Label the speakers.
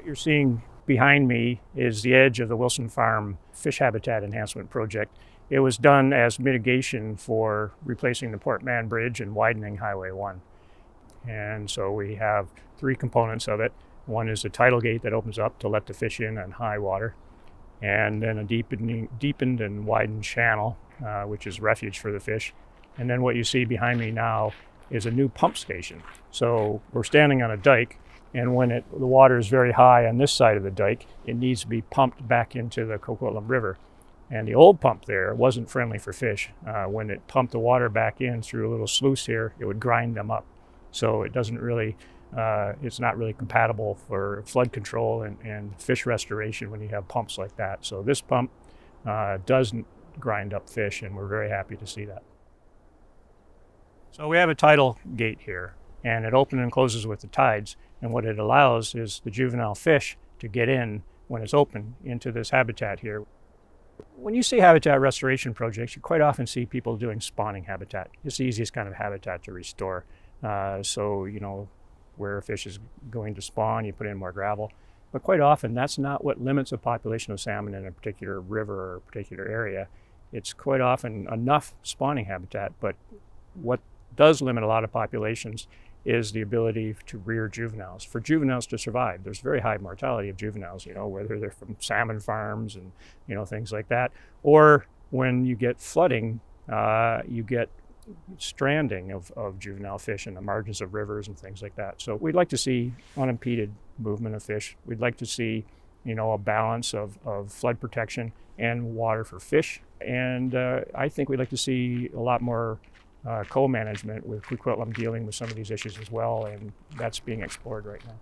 Speaker 1: What you're seeing behind me is the edge of the Wilson Farm Fish Habitat Enhancement Project. It was done as mitigation for replacing the Port Mann Bridge and widening Highway 1. And so we have three components of it. One is a tidal gate that opens up to let the fish in on high water, and then a deepened and widened channel, which is refuge for the fish. And then what you see behind me now is a new pump station. So we're standing on a dike, and when the water is very high on this side of the dike, it needs to be pumped back into the Coquitlam River. And the old pump there wasn't friendly for fish. When it pumped the water back in through a little sluice here, it would grind them up. So it doesn't really, it's not really compatible for flood control and fish restoration when you have pumps like that. So this pump doesn't grind up fish, and we're very happy to see that. So we have a tidal gate here, and it opens and closes with the tides. And what it allows is the juvenile fish to get in when it's open into this habitat here. When you see habitat restoration projects, you quite often see people doing spawning habitat. It's the easiest kind of habitat to restore. So, you know, where a fish is going to spawn, you put in more gravel. But quite often, that's not what limits a population of salmon in a particular river or a particular area. It's quite often enough spawning habitat, but what does limit a lot of populations is the ability to rear juveniles. For juveniles to survive, there's very high mortality of juveniles, you know, whether they're from salmon farms and, you know, things like that. Or when you get flooding, you get stranding of juvenile fish in the margins of rivers and things like that. So we'd like to see unimpeded movement of fish. We'd like to see, you know, a balance of flood protection and water for fish. And I think we'd like to see a lot more co-management with Coquitlam dealing with some of these issues as well, and that's being explored right now.